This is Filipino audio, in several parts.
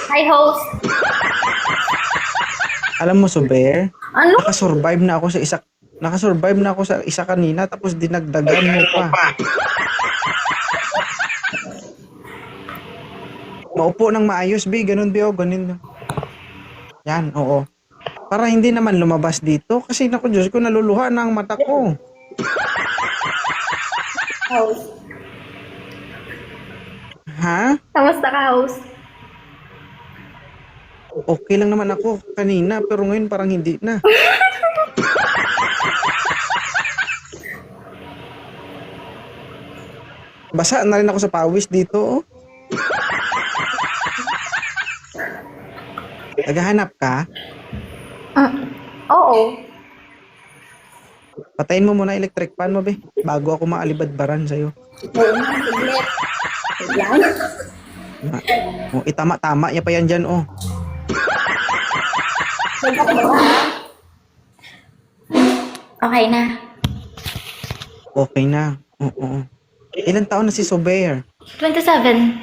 Hi, host. Alam mo, Sober, Ano? nakasurvive na ako sa isa kanina tapos dinagdagan mo pa. Maupo ng maayos, B. Ganun, B. O, ganun. Yan, oo. Para hindi naman lumabas dito kasi naku, Diyos ko, naluluha na ang mata ko. Host. Ha? Kamusta ka, host? Okay lang naman ako kanina pero ngayon parang hindi na. Basa na rin ako sa pawis dito, oh. Naghahanap ka? Oo. Patayin mo muna electric fan mo, be. Bago ako maalibadbaran sa'yo. Oo nga, saglit. Yan. Oh, itama-tama niya pa yan dyan, oh. Okay na. Okay na. Oo. Ilan taon na si Sober? 27.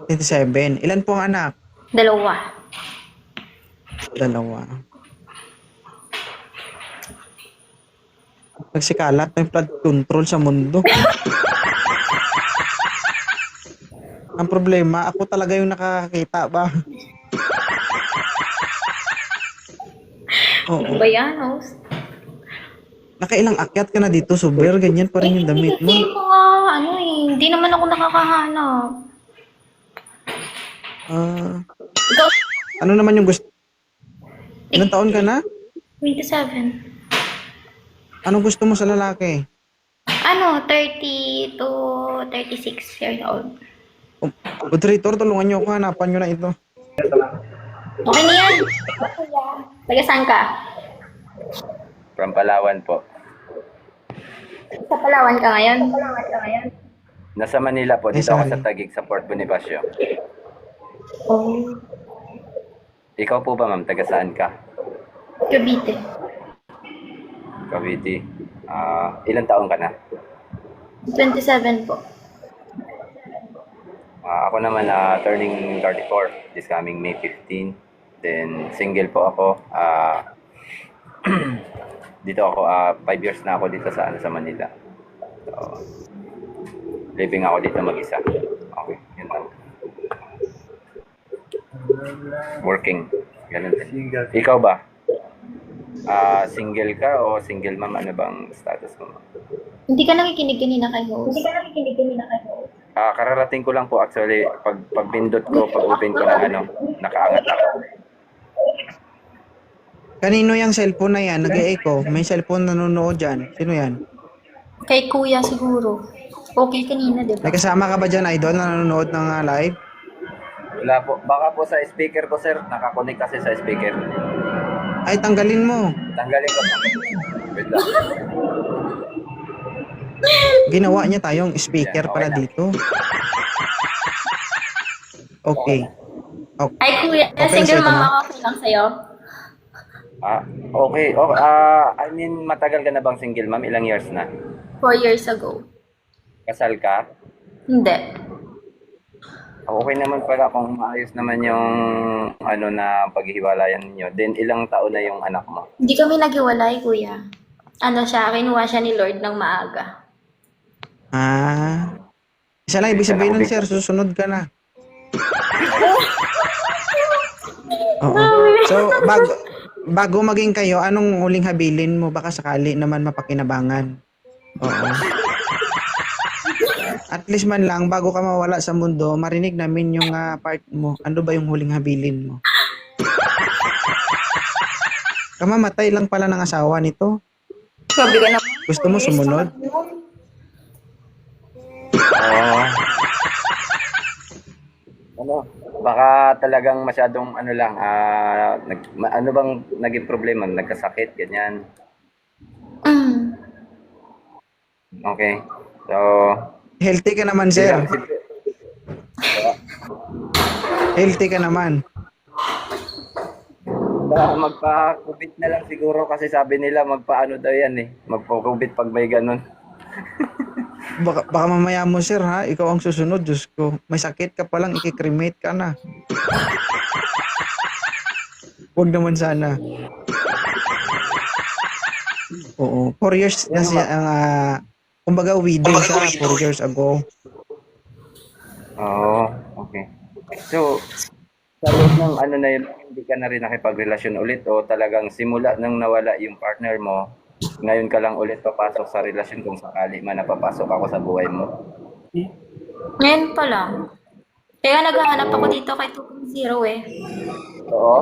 27. Ilan po ang anak? Dalawa. Dalawa. Nagsikalat na yung flood control sa mundo. Ang problema, ako talaga yung nakakakita ba? Ano Oo. ba yan, host? Nakailang akyat ka na dito, Sober. Ganyan pa rin yung damit Hindi mo. ko nga, hindi naman ako nakakahanap. Ikaw, Ano naman yung gusto? Ilang taon ka na? 27. Anong gusto mo sa lalaki? 30 to 36 years old. Moderator, tulungan niyo ako. Hanapan niyo na ito. Okay na yan. Taga saan ka? From Palawan po. Sa Palawan ka ngayon? Nasa Manila po. Ay, Dito ako sorry. sa Taguig sa Port Bonifacio. Oh. Ikaw po ba, ma'am? Taga saan ka? Cavite. Cavite. Ilan taon ka na? 27 po. Ako naman turning 34 this coming May 15. Then single po ako. Dito ako 5 years na ako dito sa Manila. So, living ako dito mag-isa. Okay, yun lang. Working. Ganun din. Ikaw ba? Single ka o single ma'am? Ano bang status mo? Hindi ka nakikinig kanina kay host. Kararating ko lang po actually pag pindot ko, pag open ko ng nakaangat ako. Kanino yung cellphone na yan? Nag-e-echo. May cellphone nanonood dyan. Sino yan? Kay kuya siguro. Okay kanina, di ba? May kasama ka ba dyan, idol, na nanonood ng live? Wala po. Baka po sa speaker ko, sir. Nakakonect kasi sa speaker. Ay, tanggalin mo. Tanggalin ko. Wait lang. Ginawa niya tayong speaker Yan, okay pala na. dito. Okay. Ay kuya, Okay, single so ito mama na. ako, okay lang sa'yo. Okay. I mean, matagal ka na bang single, ma'am? Ilang years na? 4 years ago. Kasal ka? Hindi. Okay naman pala kung maayos naman yung na paghihiwalayan niyo. Then, ilang taon na yung anak mo? Hindi kami naghiwalay, kuya. Kinuha siya ni Lord ng maaga. Isa lang ibig sabihin nun, sir. Susunod ka na. Oo. So, bago maging kayo, anong huling habilin mo? Baka sakali naman mapakinabangan. Oo. At least man lang, bago ka mawala sa mundo, marinig namin yung part mo. Ano ba yung huling habilin mo? Kamamatay lang pala ng asawa nito. Sabi ka naman. Gusto mo sumunod? Baka talagang masyadong ano bang naging problema? Nagkasakit, ganyan. Okay. So, Healthy ka naman, sir. bilang si- Healthy ka naman. magpa-COVID na lang siguro kasi sabi nila magpaano daw yan eh. Magpa-COVID pag may ganun. baka mamaya mo, sir, ha? Ikaw ang susunod, Diyos ko. May sakit ka palang, ikikremate ka na. Huwag naman sana. Oo. 4 years na siya, kumbaga, widow siya 4 years ago. Oo, okay. So, sa loob ng ano na yun, hindi ka na rin nakipagrelasyon ulit o talagang simula nang nawala yung partner mo, ngayon ka lang ulit papasok sa relasyon kung sakali man napapasok ako sa buhay mo? Ngayon pa lang. Kaya naghahanap ako dito kay 2.0 eh. Oo.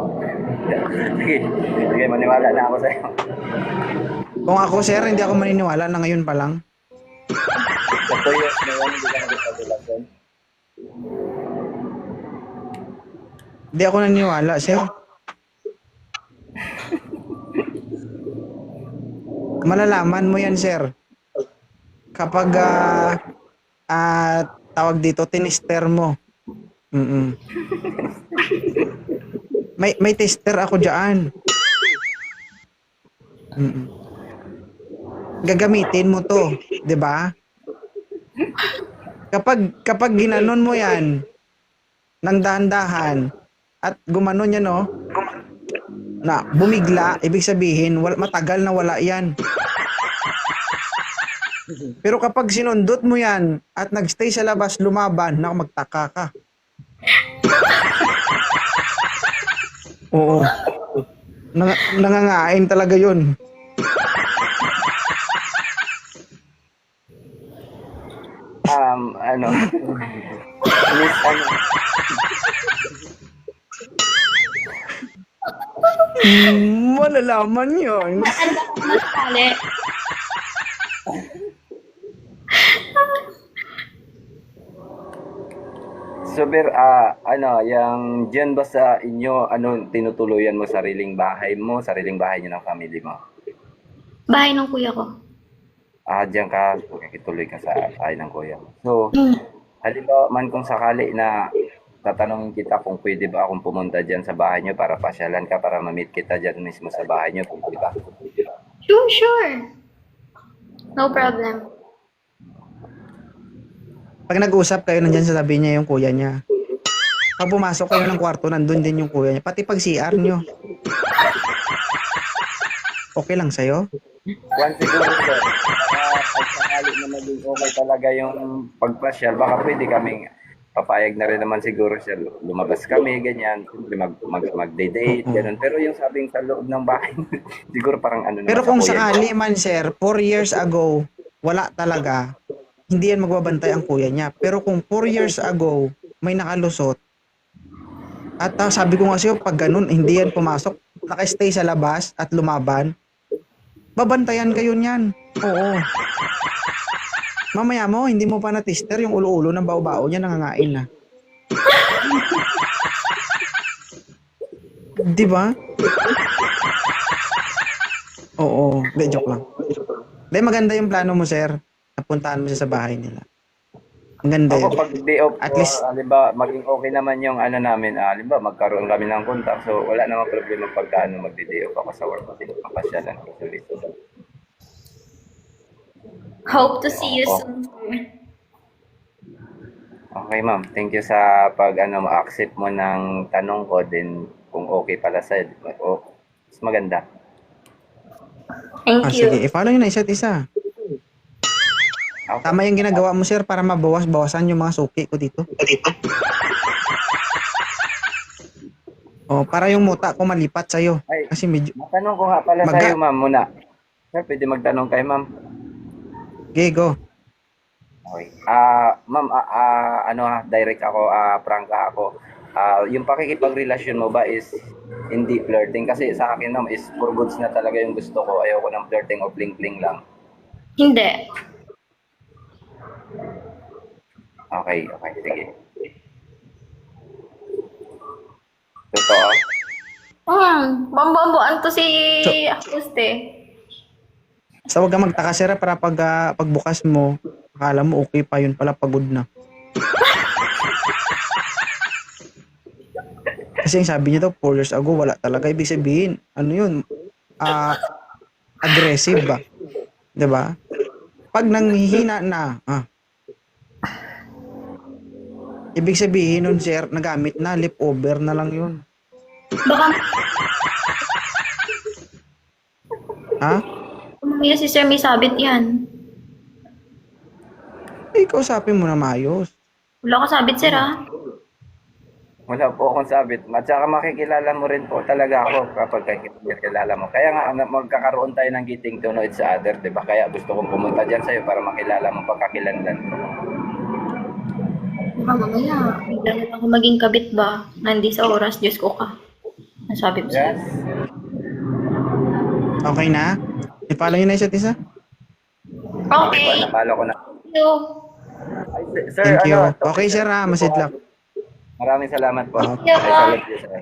Sige, sige, maniwala na ako sa'yo. Kung ako, sir, hindi ako maniniwala na ngayon pa lang. Sa 2 years na yan, hindi ka nakipagrelasyon. Hindi ako naniniwala, sir. Malalaman mo yan, sir. Kapag tawag dito, tinister mo. May tester ako diyan. Gagamitin mo 'to, 'di ba? Kapag ginanon mo 'yan nang dahan-dahan at gumanon yan, no? Na bumigla, ibig sabihin matagal na wala 'yan. Pero kapag sinundot mo 'yan at nagstay sa labas lumaban, magtaka ka. Oo. Nangangain talaga 'yun. Ano? Miss, ano? Malalaman 'yon. Ano ako masali? So, ano, yung dyan ba sa inyo, ano, tinutuluyan mo sariling bahay niyo ng family mo? Bahay ng kuya ko. Diyan ka, makikituloy ka sa bahay ng kuya mo. So, halimbawa man kung sakali na tatanungin kita kung pwede ba akong pumunta dyan sa bahay niyo para pasyalan ka, para ma-meet kita dyan mismo sa bahay niyo, pwede ba? Sure. No problem. Pag nag-usap kayo, nandyan sa tabi niya yung kuya niya. Pag pumasok kayo ng kwarto, nandun din yung kuya niya. Pati pag CR niyo. Okay lang sa'yo? Once siguro, sir, pag sakali na maging okay talaga yung pagpasyal, baka pwede kaming papayag na rin naman siguro siya. Lumabas kami, ganyan. Mag-date, ganun. Pero yung sabing sa loob ng bahay, siguro parang ano naman Pero sa kung kuya niyo. sakali man, sir, 4 years ago, wala talaga, hindi yan magbabantay ang kuya niya. Pero kung 4 years ago, may nakalusot, at sabi ko nga sa'yo, pag ganun, hindi yan pumasok, nakastay sa labas at lumaban, babantayan kayo niyan. Oo. Mamaya mo, hindi mo pa na-tester yung ulo-ulo ng bao-bao niya, nangangain na. Di ba? Oo. Hindi, joke lang. Hindi, maganda yung plano mo, sir. Napuntahan mo siya sa bahay nila. Ang ganda Ako yun. pag day off, At least- halimbawa, maging okay naman yung ano namin, halimbawa, magkaroon kami ng contact, so wala namang problema pagka magdi-day off ako sa work kasi papasyalan ko ulit. Hope to see you Oo. soon. Okay, ma'am. Thank you sa accept mo ng tanong ko din kung okay pala sa mas maganda. Thank you. Sige, i-follow nyo na isa't isa. Okay. Tama yung ginagawa mo, sir, para mabawas-bawasan yung mga suki ko dito. Para yung muta ko malipat sa'yo. Ay, Kasi medyo... matanong ko nga pala Maga- sa'yo, ma'am, muna. Sir, pwede magtanong kay ma'am? Okay, go. Okay. Ma'am, direct ako, prangka ako. Yung pakikipagrelasyon mo ba is hindi flirting? Kasi sa akin, ma'am, is for goods na talaga yung gusto ko. Ayoko ng flirting o bling-bling lang. Hindi. Okay, sige. Totoo? Bambuan to si So- Akuste. So, huwag ka magtaka, sir, para pagbukas mo, akala mo okay pa, yun pala pagod na. Kasi yung sabi niya daw, 4 years ago, wala talaga. Ibig sabihin, ano yun? Aggressive ba? 'Di ba? Pag nanghihina na, ibig sabihin nun, sir, nagamit na, lip over na lang yun. Baka Ha? mamaya si Sir may sabit yan. Kausapin mo na maayos. Wala ka sabit, Sir, ah. Wala po akong sabit. At saka makikilala mo rin po talaga ako kapag kakilala mo. Kaya nga, magkakaroon tayo ng getting to know each other, di ba? Kaya gusto kong pumunta dyan sa'yo para makilala mo pagkakilanlan mo. Baka mamaya, bigla na lang ako maging kabit ba? Nandi sa oras, Diyos ko ka. Nasabi ko sa'yo. Yes. Okay na? I-follow nyo na isa't isa? Okay. Napalo ko na. Thank you. Ay, sir, Thank you. ano, Okay, sir, ha? Masidlak. Maraming salamat po. Okay. I salute you, sir.